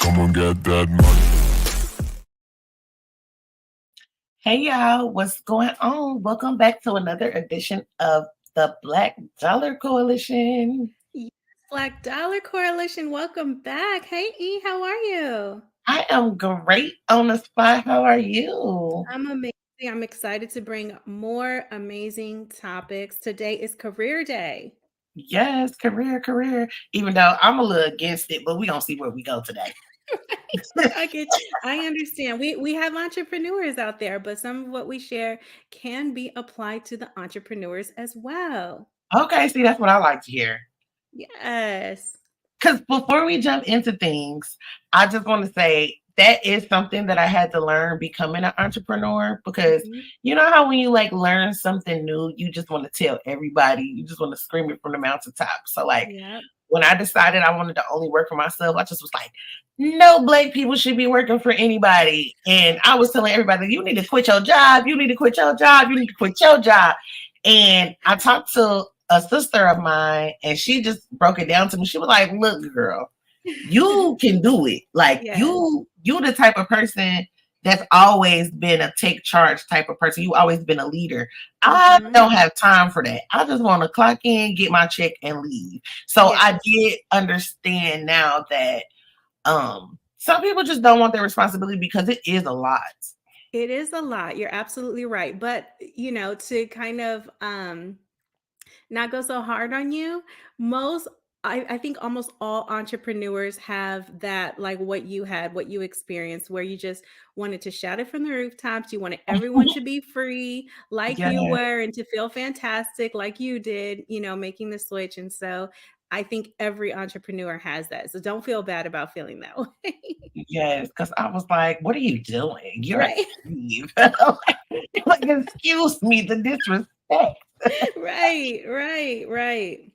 Come on, get that money. Hey y'all, what's going on? Welcome back to another edition of the Black Dollar Coalition. Yes, Black Dollar Coalition, welcome back. Hey E, how are you? I am great on the spot. How are you? I'm amazing. I'm excited to bring more amazing topics. Today is Career Day. Yes, career. Even though I'm a little against it, but we gonna see where we go today. I understand. We have entrepreneurs out there, but some of what we share can be applied to the entrepreneurs as well. Okay, see, that's what I like to hear. Yes. Because before we jump into things, I just want to say that is something that I had to learn becoming an entrepreneur. Because you know how when you like learn something new, you just want to tell everybody, you just want to scream it from the mountaintop. So like Yep. when I decided I wanted to only work for myself, I just was like, no Black people should be working for anybody. And I was telling everybody, you need to quit your job. You need to quit your job. You need to quit your job. And I talked to a sister of mine and she just broke it down to me. She was like, look, girl, you can do it. Like Yes. you the type of person that's always been a take charge type of person. You always been a leader. I don't have time for that. I just want to clock in, get my check, and leave. So I did understand now that some people just don't want their responsibility because it is a lot. It is a lot. You're absolutely right. But to kind of not go so hard on you, I think almost all entrepreneurs have that, like what you had, what you experienced, where you just wanted to shout it from the rooftops. You wanted everyone to be free like you Yes. were and to feel fantastic like you did, making the switch. And so I think every entrepreneur has that. So don't feel bad about feeling that way. Yes, because I was like, what are you doing? You're a Right. thief. Like, excuse me, the disrespect. Right.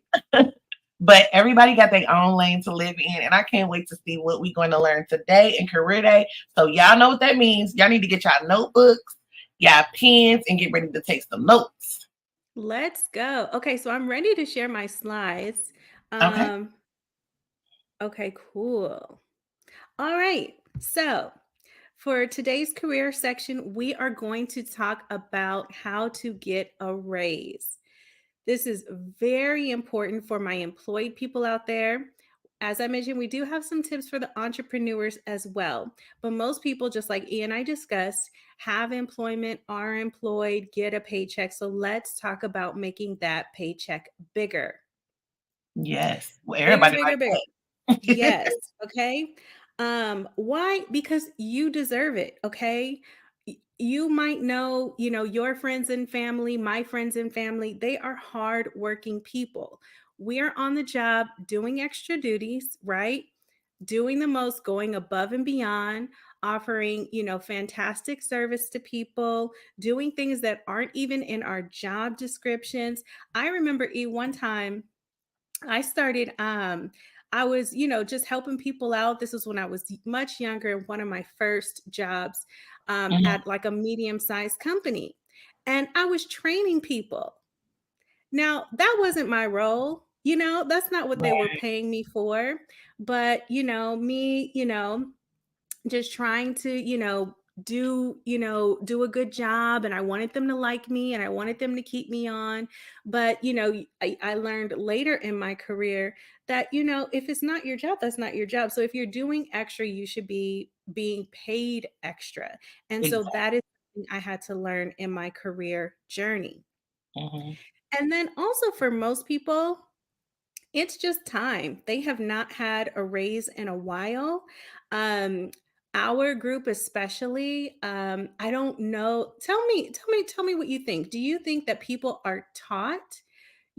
But everybody got their own lane to live in, and I can't wait to see what we're going to learn today in Career Day. So y'all know what that means. Y'all need to get y'all notebooks, y'all pens, and get ready to take some notes. Let's go. Okay, so I'm ready to share my slides. Okay. Okay, cool. All right. So, for today's career section, we are going to talk about how to get a raise. This is very important for my employed people out there. As I mentioned, we do have some tips for the entrepreneurs as well. But most people, just like E and I discussed, have employment, are employed, get a paycheck. So let's talk about making that paycheck bigger. Yes. Well, Bigger, everybody bigger, like bigger. that. Yes. Okay. Why? Because you deserve it. Okay. You might know, your friends and family, my friends and family, they are hardworking people. We are on the job doing extra duties, right? Doing the most, going above and beyond, offering, fantastic service to people, doing things that aren't even in our job descriptions. I remember one time I started I was, just helping people out. This was when I was much younger, one of my first jobs Mhm. at like a medium-sized company. And I was training people. Now, that wasn't my role. That's not what they were Right. paying me for. But, me, just trying to do a good job, and I wanted them to like me and I wanted them to keep me on. But I learned later in my career that if it's not your job, that's not your job. So if you're doing extra, you should be being paid extra. And so Exactly. that is something I had to learn in my career journey. Mhm. And then also, for most people, it's just time. They have not had a raise in a while. Um, our group especially, I don't know. Tell me what you think. Do you think that people are taught,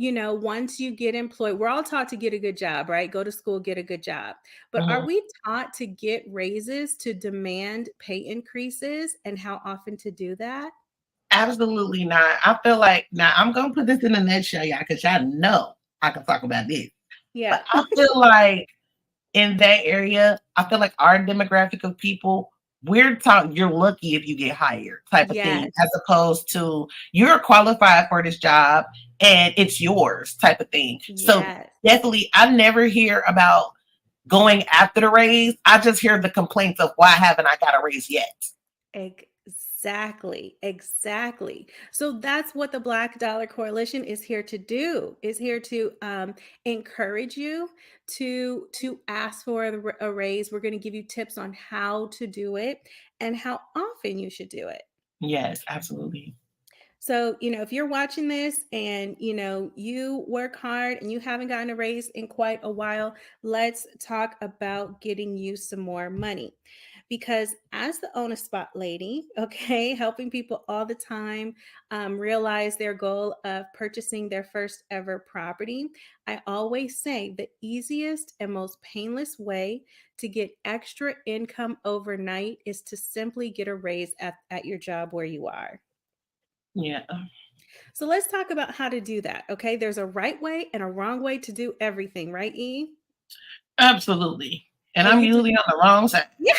once you get employed, we're all taught to get a good job, right? Go to school, get a good job. But are Mhm. we taught to get raises, to demand pay increases, and how often to do that? Absolutely not. I feel like now I'm gonna put this in a nutshell, y'all, because y'all know I can talk about this. Yeah. But I feel like in that area, I feel like our demographic of people, we're taught you're lucky if you get hired type of thing, Yes. as opposed to you're qualified for this job and it's yours type of thing. So Yes. definitely, I never hear about going after the raise. I just hear the complaints of why haven't I got a raise yet? Exactly. Exactly. So that's what the Black Dollar Coalition is here to do. Is here to encourage you to ask for a raise. We're going to give you tips on how to do it and how often you should do it. Yes, absolutely. So, if you're watching this and, you work hard and you haven't gotten a raise in quite a while, let's talk about getting you some more money. Because as the on a spot lady, okay, helping people all the time realize their goal of purchasing their first ever property, I always say the easiest and most painless way to get extra income overnight is to simply get a raise at your job where you are. Yeah, So let's talk about how to do that. Okay. There's a right way and a wrong way to do everything, right, E? absolutely. And And I'm you just, usually on the wrong side. yeah.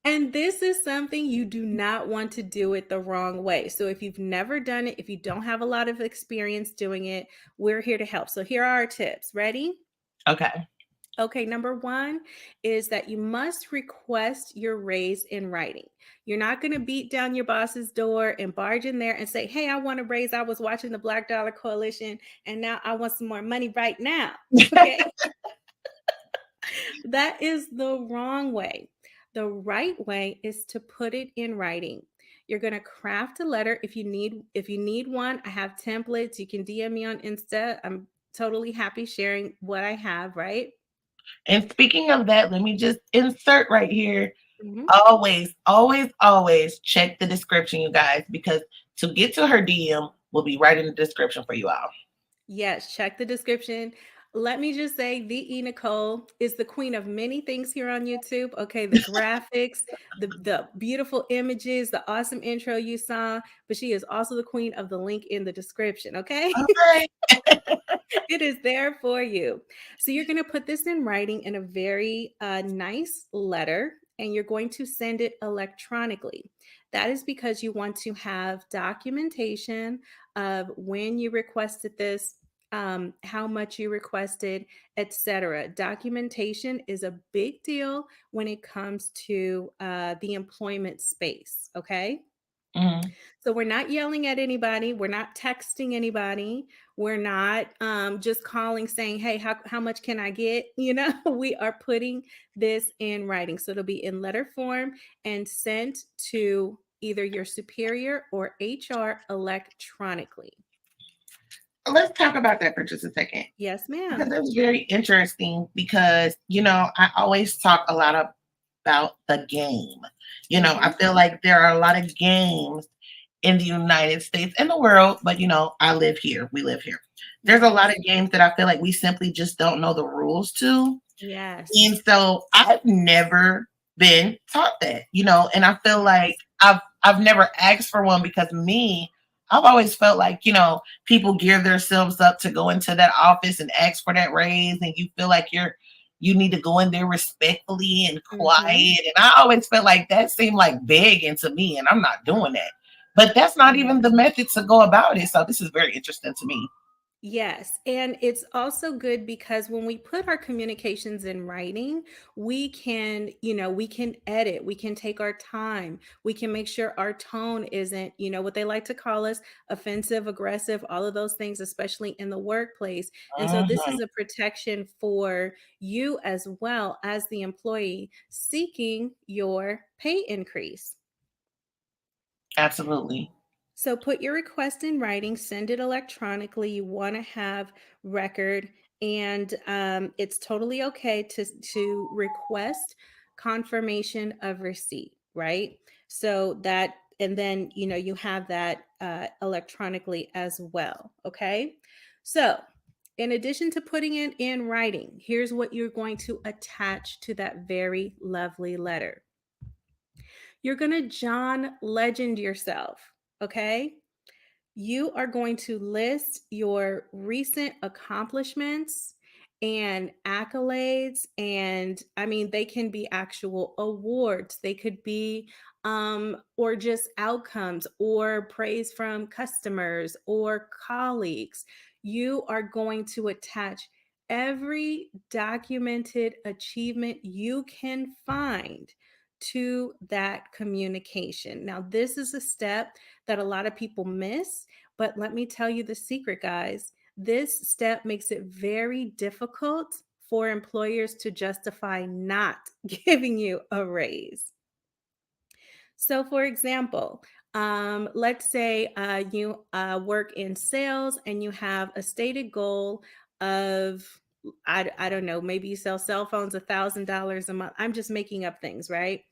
And this is something you do not want to do it the wrong way. So if you've never done it, if you don't have a lot of experience doing it, we're here to help. So here are our tips. Ready? Okay. Okay, number one is that you must request your raise in writing. You're not going to beat down your boss's door and barge in there and say, "Hey, I want a raise. I was watching the Black Dollar Coalition and now I want some more money right now." Okay, that is the wrong way. The right way is to put it in writing. You're going to craft a letter if you need one. I have templates. You can DM me on Insta. I'm totally happy sharing what I have, right? And speaking of that, let me just insert right here. Mhm. Always, always, always check the description, you guys, because to get to her DM will be right in the description for you all. Yes, check the description. Let me just say, TheeEnicole is the queen of many things here on YouTube. Okay, the graphics, the beautiful images, the awesome intro you saw, but she is also the queen of the link in the description. Okay, All right. it is there for you. So you're going to put this in writing in a very nice letter, and you're going to send it electronically. That is because you want to have documentation of when you requested this, how much you requested, etc. Documentation is a big deal when it comes to the employment space. Okay. Mhm. So we're not yelling at anybody. We're not texting anybody. We're not just calling saying, "Hey, how much can I get?" We are putting this in writing. So it'll be in letter form and sent to either your superior or HR electronically. Let's talk about that for just a second. Yes, Because ma'am. that's very interesting because, I always talk a lot about the game. I Hmm. feel like there are a lot of games in the United States and the world, but I live here. We live here. There's a lot Yes. of games that I feel like we simply just don't know the rules to. Yes. And so I've never been taught that, and I feel like Yes. I've never asked for one because I've always felt like, people gear themselves up to go into that office and ask for that raise, and you feel like you need to go in there respectfully and Hmm. quiet. And I always felt like that seemed like begging to me, and I'm not doing that. But that's not even the method to go about it. So this is very interesting to me. Yes. And it's also good because when we put our communications in writing, we can edit, we can take our time, we can make sure our tone isn't, what they like to call us offensive, aggressive, all of those things, especially in the workplace. And so this Mhm. is a protection for you as well as the employee seeking your pay increase. Absolutely. So put your request in writing, send it electronically. You want to have record, and it's totally okay to request confirmation of receipt, right? So that, and then you have that electronically as well. Okay. So in addition to putting it in writing, here's what you're going to attach to that very lovely letter. You're going to John Legend yourself. Okay. You are going to list your recent accomplishments and accolades. And I mean, they can be actual awards, they could be, or just outcomes or praise from customers or colleagues. You are going to attach every documented achievement you can find to that communication. Now, this is a step that a lot of people miss, but let me tell you the secret, guys. This step makes it very difficult for employers to justify not giving you a raise. So, for example, let's say you work in sales and you have a stated goal of, I don't know, maybe you sell cell phones $1,000 a month. I'm just making up things, right?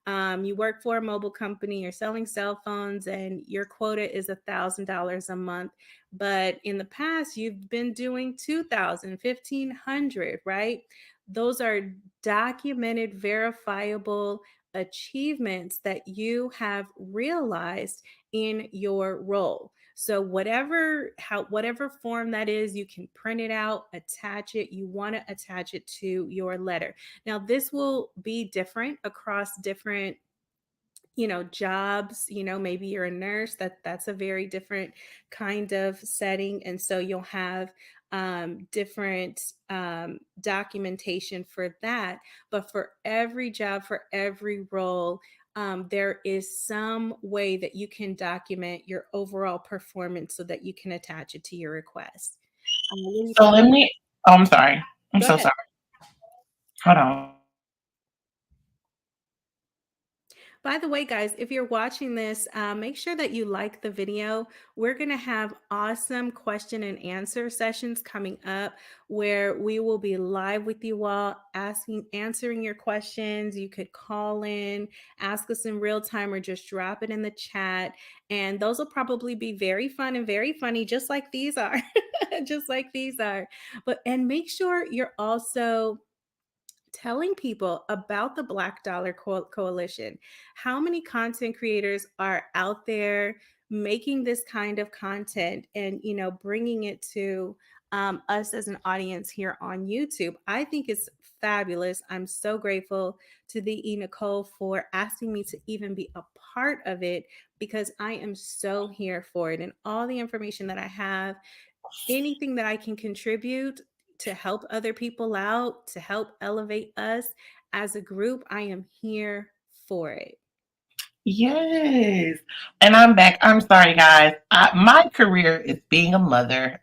You work for a mobile company, you're selling cell phones, and your quota is $1,000 a month. But in the past, you've been doing 2,000, 1,500, right? Those are documented, verifiable achievements that you have realized in your role. So whatever form that is, you can print it out, attach it. You want to attach it to your letter. Now, this will be different across different jobs. Maybe you're a nurse, that's a very different kind of setting, and so you'll have different documentation for that. But for every job, for every role, there is some way that you can document your overall performance so that you can attach it to your request. So let me. Oh, I'm sorry. I'm Go so ahead. sorry. Hold on. By the way, guys, if you're watching this, make sure that you like the video. We're going to have awesome question and answer sessions coming up where we will be live with you all, answering your questions. You could call in, ask us in real time, or just drop it in the chat. And those will probably be very fun and very funny, just like these are, just like these are. And make sure you're also telling people about the Black Dollar Coalition. How many content creators are out there making this kind of content and, bringing it to us as an audience here on YouTube? I think it's fabulous. I'm so grateful to TheeEnicole for asking me to even be a part of it, because I am so here for it. And all the information that I have, anything that I can contribute to help other people out, to help elevate us as a group, I am here for it. Yes. And I'm back. I'm sorry, guys. My career is being a mother.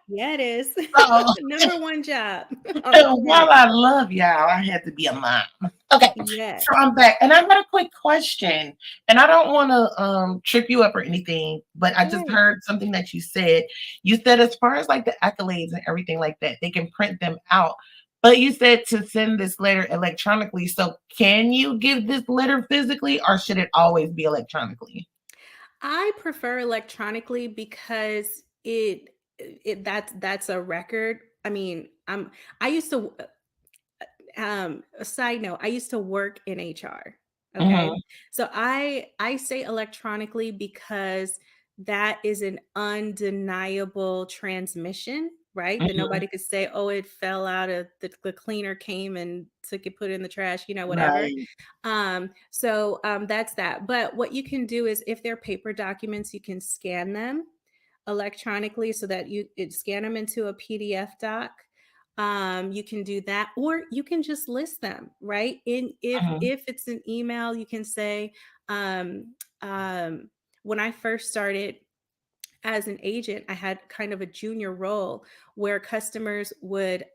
Yeah, it is. So Number one job on the while planet. I love y'all, I had to be a mom. Okay. Yes. So I'm back. And I've got a quick question. And I don't want to trip you up or anything, but I just Right. heard something that you said. You said as far as like the accolades and everything like that, they can print them out. But you said to send this letter electronically. So can you give this letter physically, or should it always be electronically? I prefer electronically because that's a record. I mean, I used to a side note, I used to work in HR. Okay. Hmm. So I say electronically because that is an undeniable transmission, right? That Hmm. nobody could say, oh, it fell out of the cleaner came and took it, put it in the trash, whatever. Right. So that's that. But what you can do is, if they're paper documents, you can scan them electronically so that you scan them into a PDF doc. You can do that, or you can just list them, right? Hmm. If it's an email, you can say, um, when I first started as an agent, I had kind of a junior role where customers would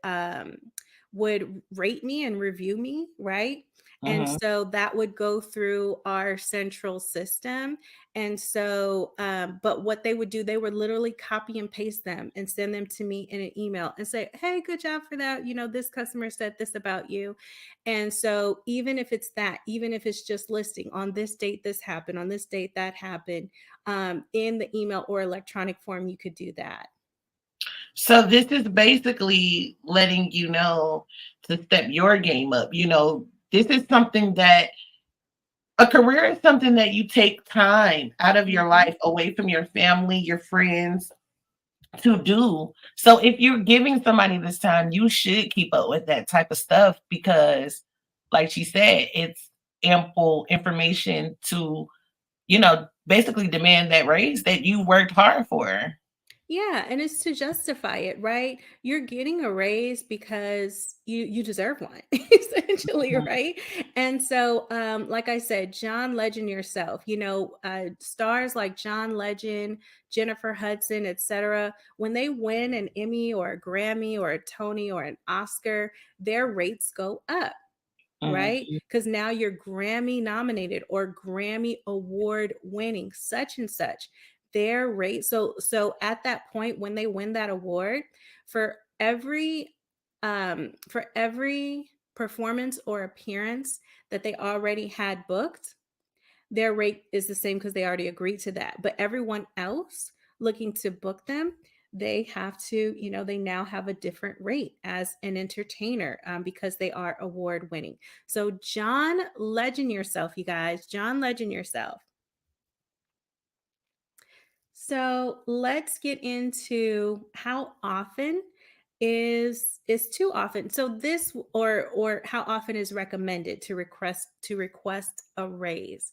rate me and review me, right? And Hmm. so that would go through our central system. And so, but what they would do, they would literally copy and paste them and send them to me in an email and say, hey, good job for that. This customer said this about you. And so, even if it's that, even if it's just listing on this date, this happened, on this date, that happened, in the email or electronic form, you could do that. So this is basically letting you know to step your game up. This is something that a career is something that you take time out of your Mhm. life away from your family, your friends to do. So if you're giving somebody this time, you should keep up with that type of stuff because, like she said, it's ample information to, basically demand that raise that you worked hard for. Yeah, and it's to justify it, right? You're getting a raise because you deserve one, essentially, Mhm. right? And so, like I said, John Legend yourself, stars like John Legend, Jennifer Hudson, etc. When they win an Emmy or a Grammy or a Tony or an Oscar, their rates go up, right? Mhm. Because now you're Grammy nominated or Grammy award winning, such and such. Their rate. So at that point, when they win that award, for every performance or appearance that they already had booked, their rate is the same because they already agreed to that. But everyone else looking to book them, they have to, they now have a different rate as an entertainer, because they are award winning. So, John Legend yourself, you guys. John Legend yourself. So let's get into how often is too often. So this or how often is recommended to request a raise.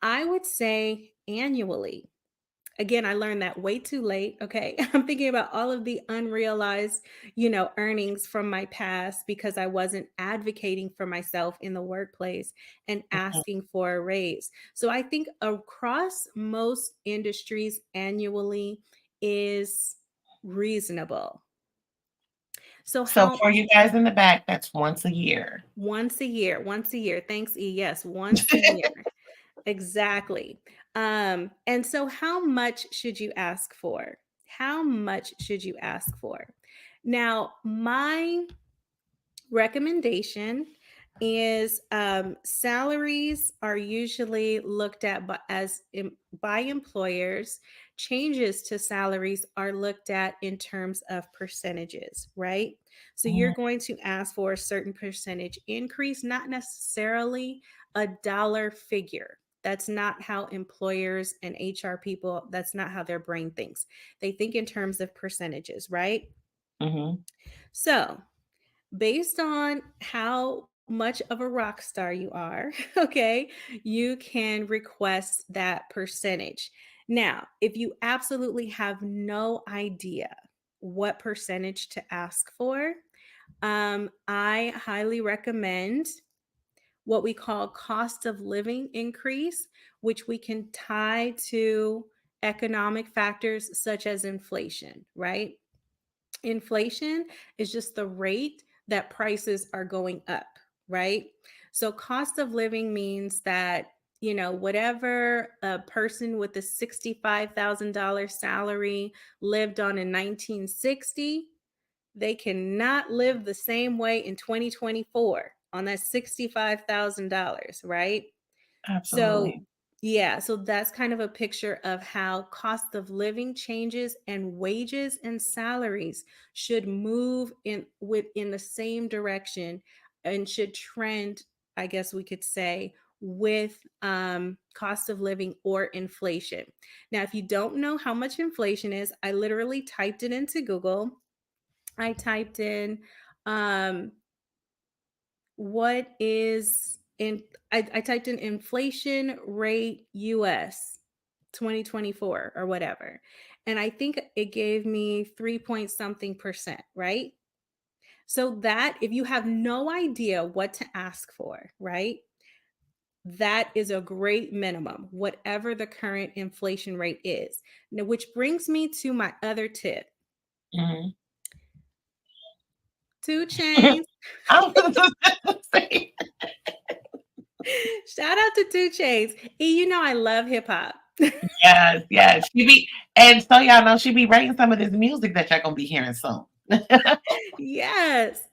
I would say annually. Again, I learned that way too late. Okay. I'm thinking about all of the unrealized, earnings from my past because I wasn't advocating for myself in the workplace and Mhm. asking for a raise. So I think across most industries, annually is reasonable. So, So how for you guys in the back, that's once a year. once a year. Thanks, E. Yes, once a year. Exactly. And so how much should you ask for? How much should you ask for? Now, my recommendation is, salaries are usually looked at by employers. Changes to salaries are looked at in terms of percentages, right? So you're Mhm. going to ask for a certain percentage increase, not necessarily a dollar figure. That's not how employers and HR people, that's not how their brain thinks. They think in terms of percentages, right? Mhm. So based on how much of a rock star you are, okay, you can request that percentage. Now, if you absolutely have no idea what percentage to ask for, I highly recommend what we call cost of living increase, which we can tie to economic factors such as inflation, right? Inflation is just the rate that prices are going up, right? So, cost of living means that, whatever a person with a $65,000 salary lived on in 1960, they cannot live the same way in 2024 on that $65,000, right? So, Absolutely. yeah, so that's kind of a picture of how cost of living changes and wages and salaries should move in the same direction and should trend, I guess we could say, with cost of living or inflation. Now, if you don't know how much inflation is, I literally typed it into Google. I typed in um, what is in I typed in inflation rate US 2024 or whatever. And I think it gave me 3 point something percent, right? So that if you have no idea what to ask for, right? That is a great minimum, whatever the current inflation rate is. Now, which brings me to my other tip. Mhm. 2 Chains. I was just say, Shout out to 2 Chains. I love hip hop. yes, yes. She be, and so y'all know she be writing some of this music that y'all gonna be hearing soon. Yes.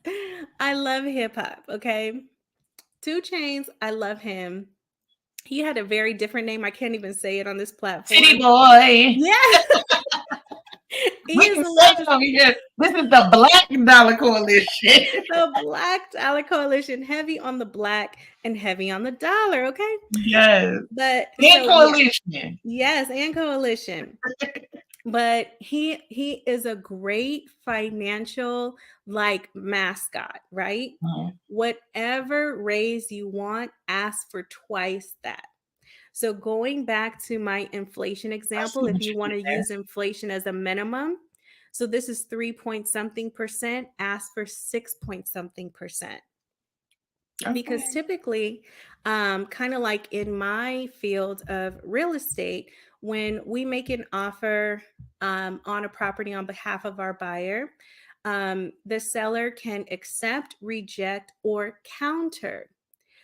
I love hip hop. Okay. 2 Chains, I love him. He had a very different name. I can't even say it on this City platform. boy. Yeah. He We is can a say love it over here. This is the Black Dollar Coalition. the Black Dollar Coalition, heavy on the black and heavy on the dollar. Okay. Yes. But And so, yeah. coalition. Yes. And coalition. But he is a great financial like mascot, right? Mhm. Whatever raise you want, ask for twice that. So going back to my inflation I example, see if what you you want did to there. use inflation as a minimum, so this is 3 point something percent, ask for 6 point something percent. Because Okay. typically, kind of like in my field of real estate, when we make an offer on a property on behalf of our buyer, the seller can accept, reject, or counter.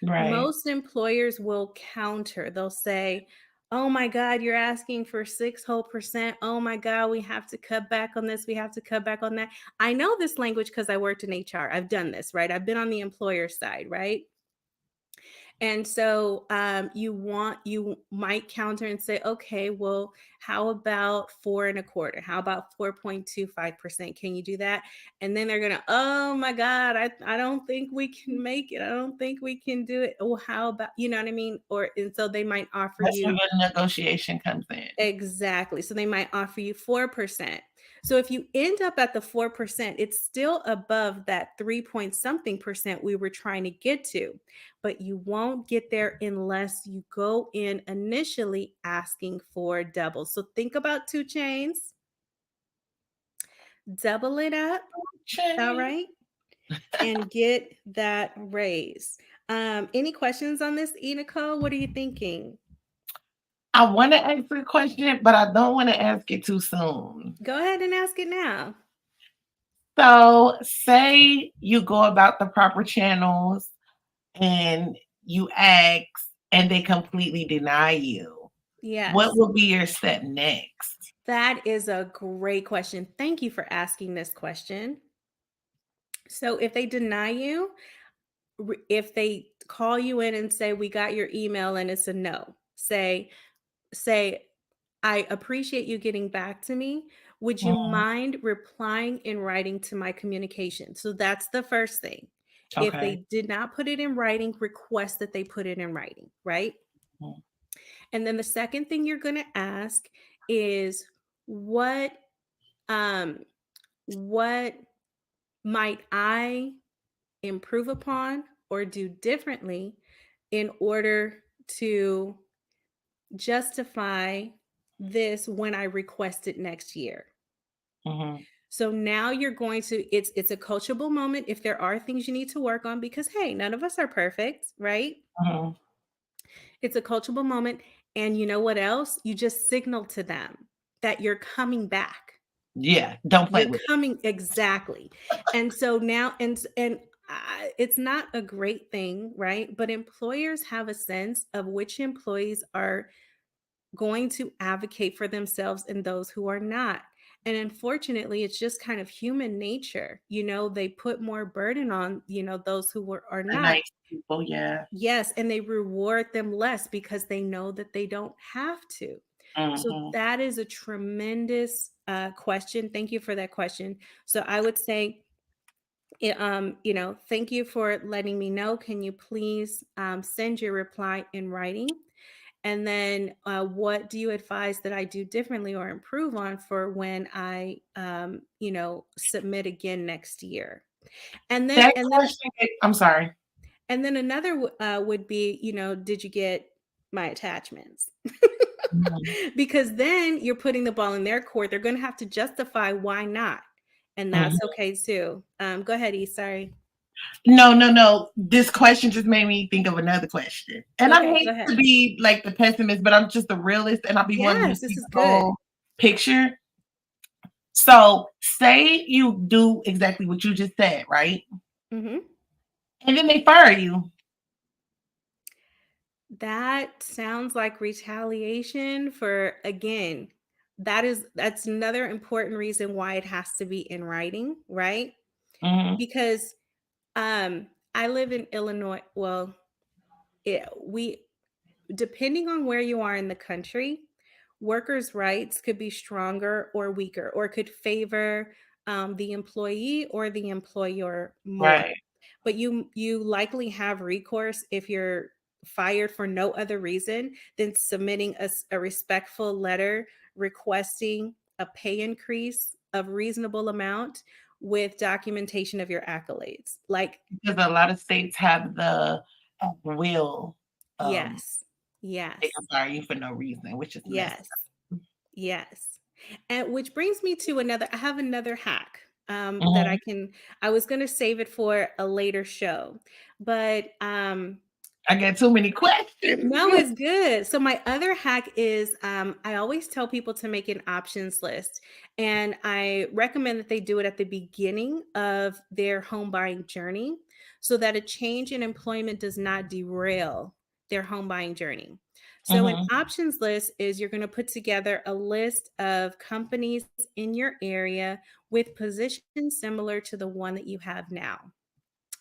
Right. Most employers will counter. They'll say, "Oh my God, you're asking for 6 whole percent. Oh my God, we have to cut back on this. We have to cut back on that." I know this language because I worked in HR. I've done this, right? I've been on the employer side, right? And so you might counter and say, okay, well, how about 4.25? How about 4.25%? Can you do that? And then they're gonna, oh my God, I don't think we can make it. I don't think we can do it. Oh, how about, you know what I mean? Or and so they might offer That's where you the negotiation comes in. exactly. So they might offer you 4%. So if you end up at the 4%, it's still above that 3 point something percent we were trying to get to. But you won't get there unless you go in initially asking for double. So think about 2 chains, double it up, all Change. right, and get that raise. Any questions on this, Nicole? What are you thinking? I want to ask a question, but I don't want to ask it too soon. Go ahead and ask it now. So, say you go about the proper channels and you ask and they completely deny you. What Yes. will be your step next? That is a great question. Thank you for asking this question. So, if they deny you, if they call you in and say, "We got your email," and it's a no, say, "I appreciate you getting back to me. Would you Mhm. mind replying in writing to my communication?" So that's the first thing. If Okay. they did not put it in writing, request that they put it in writing, right? Mhm. And then the second thing you're going to ask is what um what might I improve upon or do differently in order to justify this when I request it next year? Mhm. So now you're going to it's a coachable moment if there are things you need to work on because hey, none of us are perfect, right? Mhm. It's a coachable moment and you know what else? You just signal to them that you're coming back. Yeah, don't play You're with it. coming exactly. And so now it's not a great thing, right? But employers have a sense of which employees are going to advocate for themselves and those who are not. And unfortunately, it's just kind of human nature. You know, they put more burden on, those who are The not. nice people, yeah. Yes, and they reward them less because they know that they don't have to. So Mhm. that is a tremendous question. Thank you for that question. So I would say, thank you for letting me know. Can you please send your reply in writing? And then what do you advise that I do differently or improve on for when I, submit again next year? And then, That and then question, I'm sorry. And then another would be, did you get my attachments? Mhm. Because then you're putting the ball in their court. They're going to have to justify why not. And that's Mhm. okay too. Go ahead, E. Sorry. No, no, no. This question just made me think of another question. And I Okay, go hate ahead. to be like the pessimist, but I'm just a realist and I'll be wanting to Yes, see this is the good. whole picture. So, say you do exactly what you just said, right? Hmm. And then they fire you. That sounds like retaliation for, again, that's another important reason why it has to be in writing, right? Mhm. Because I live in Illinois. Well, we depending on where you are in the country, workers' rights could be stronger or weaker, or could favor the employee or the employer more. Right. But you likely have recourse if you're fired for no other reason than submitting a respectful letter requesting a pay increase of reasonable amount with documentation of your accolades. Like, Because a lot of states have the will. Um, yes. Yes. They can fire you for no reason, which is messed Yes. Yes. And which brings me to I have another hack that up. I was going to save it for a later show, but I get too many questions. no, it's good. So my other hack is I always tell people to make an options list, and I recommend that they do it at the beginning of their home buying journey so that a change in employment does not derail their home buying journey. So an Mhm, options list is you're going to put together a list of companies in your area with positions similar to the one that you have now.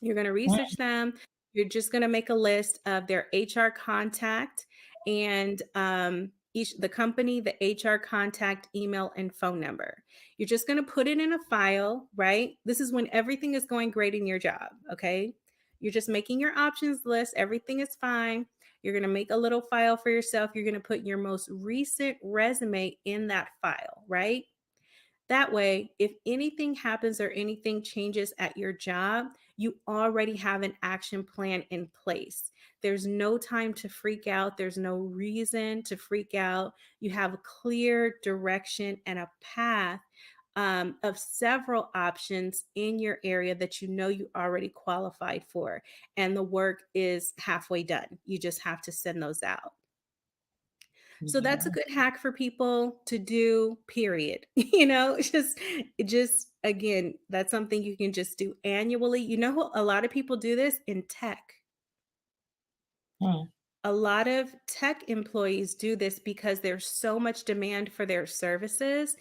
You're going to mhm, research them. You're just going to make a list of their HR contact and the company, the HR contact, email, and phone number. You're just going to put it in a file, right? This is when everything is going great in your job, okay? You're just making your options list. Everything is fine. You're going to make a little file for yourself. You're going to put your most recent resume in that file, right? That way, if anything happens or anything changes at your job, you already have an action plan in place. There's no time to freak out. There's no reason to freak out. You have a clear direction and a path of several options in your area that you know you already qualified for. And the work is halfway done. You just have to send those out. So that's a yeah, good hack for people to do, period. You know, just again, that's something you can just do annually. You know, a lot of people do this in tech. mm, A lot of tech employees do this because there's so much demand for their services.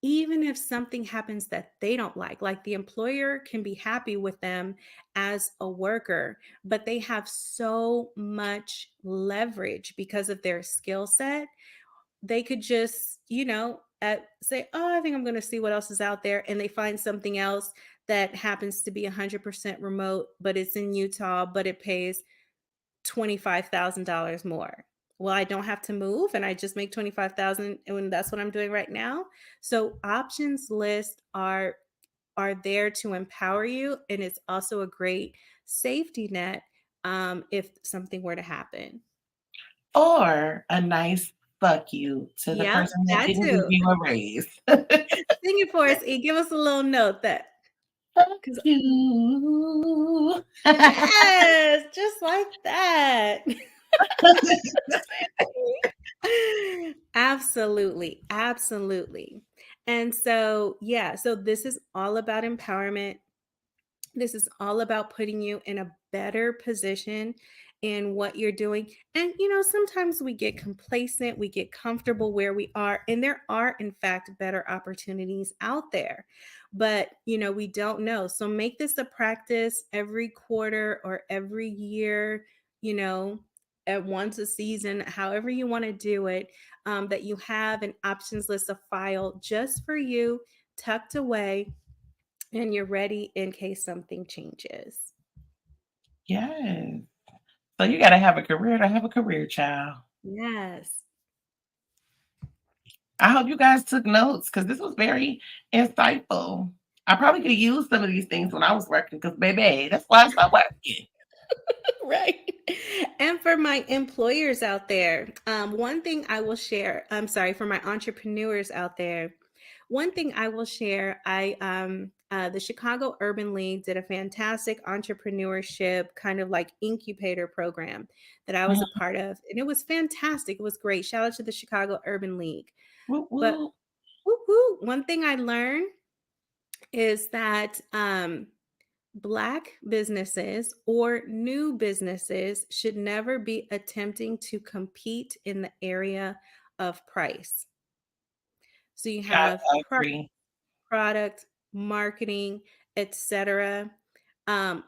Even if something happens that they don't like the employer can be happy with them as a worker, but they have so much leverage because of their skill set. They could just, say, oh, I think I'm going to see what else is out there. And they find something else that happens to be 100% remote, but it's in Utah, but it pays $25,000 more. Well, I don't have to move and I just make 25,000 and that's what I'm doing right now. So options lists are there to empower you, and it's also a great safety net if something were to happen. or a nice fuck you to the Yep, person that that didn't give too. you a raise. Sing it for us, E. Give us a little note that Fuck because you. yes, just like that. Absolutely, absolutely. And so, yeah, so this is all about empowerment. This is all about putting you in a better position in what you're doing. And, sometimes we get complacent, we get comfortable where we are, and there are, in fact, better opportunities out there. But, we don't know. So make this a practice every quarter or every year, you know, at once a season, however you want to do it, that you have an options list, a file just for you, tucked away, and you're ready in case something changes. Yes. So you gotta have a career to have a career, child. Yes. I hope you guys took notes because this was very insightful. I probably could have used some of these things when I was working because, baby, that's why I stopped working. Right. And for my employers out there, one thing I will share, I'm sorry, for my entrepreneurs out there, one thing I will share, the Chicago Urban League did a fantastic entrepreneurship kind of like incubator program that I was a Mhm. part of. And it was fantastic. It was great. Shout out to the Chicago Urban League. Woo, But woo. one thing I learned is that Black businesses or new businesses should never be attempting to compete in the area of price. So you have I agree. product, marketing, etc.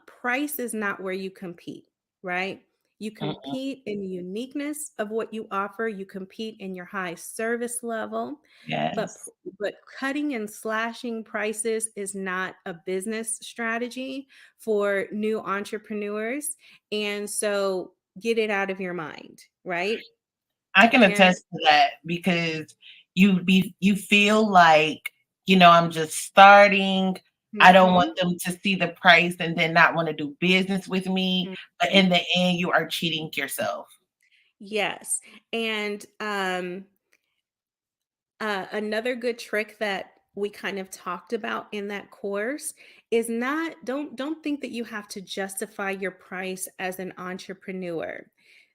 Price is not where you compete, right? You Mm-mm. compete in the uniqueness of what you offer. You compete in your high service level, but Yes. but cutting and slashing prices is not a business strategy for new entrepreneurs. And so get it out of your mind, right? I can And attest to that because you feel like, I'm just starting. I don't want Mhm, them to see the price and then not want to do business with me. But mhm. in the end, you are cheating yourself. Yes. And another good trick that we kind of talked about in that course is not don't think that you have to justify your price as an entrepreneur.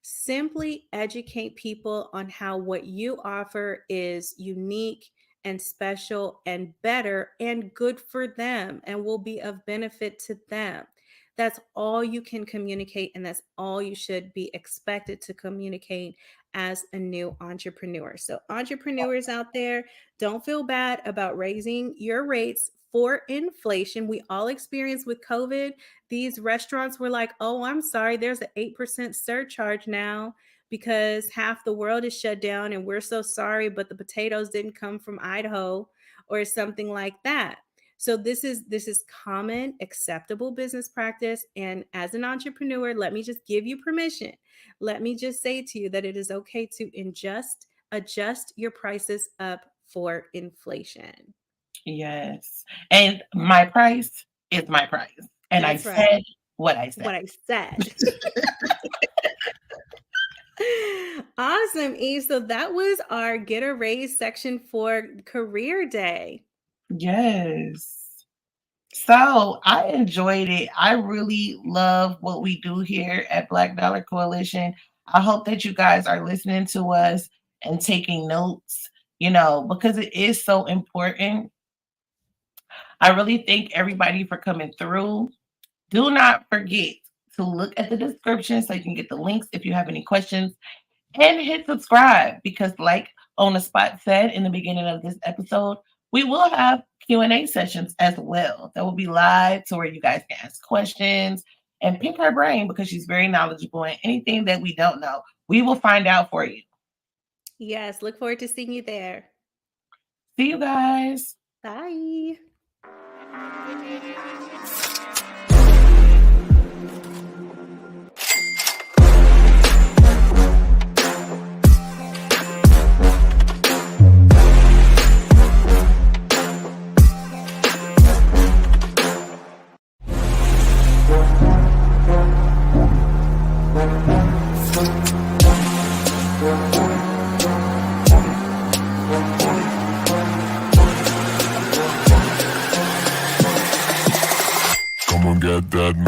Simply educate people on how what you offer is unique and special and better and good for them and will be of benefit to them. That's all you can communicate, and that's all you should be expected to communicate as a new entrepreneur. So, entrepreneurs out there, don't feel bad about raising your rates for inflation. We all experienced with COVID. These restaurants were like, oh, I'm sorry, there's an 8% surcharge now because half the world is shut down and we're so sorry, but the potatoes didn't come from Idaho or something like that. So this is common, acceptable business practice. And as an entrepreneur, let me just give you permission. Let me just say to you that it is okay to adjust your prices up for inflation. Yes. And my price is my price. And That's I right. said what I said. What I said. Awesome, Eve. So that was our Get a Raise section for Career Day. Yes. So I enjoyed it. I really love what we do here at Black Dollar Coalition. I hope that you guys are listening to us and taking notes, because it is so important. I really thank everybody for coming through. Do not forget to look at the description so you can get the links if you have any questions, and hit subscribe because, like On the Spot said in the beginning of this episode, we will have Q&A sessions as well. That will be live to where you guys can ask questions and pick her brain because she's very knowledgeable, and anything that we don't know, we will find out for you. Yes, look forward to seeing you there. See you guys. Bye. Come on, get that money.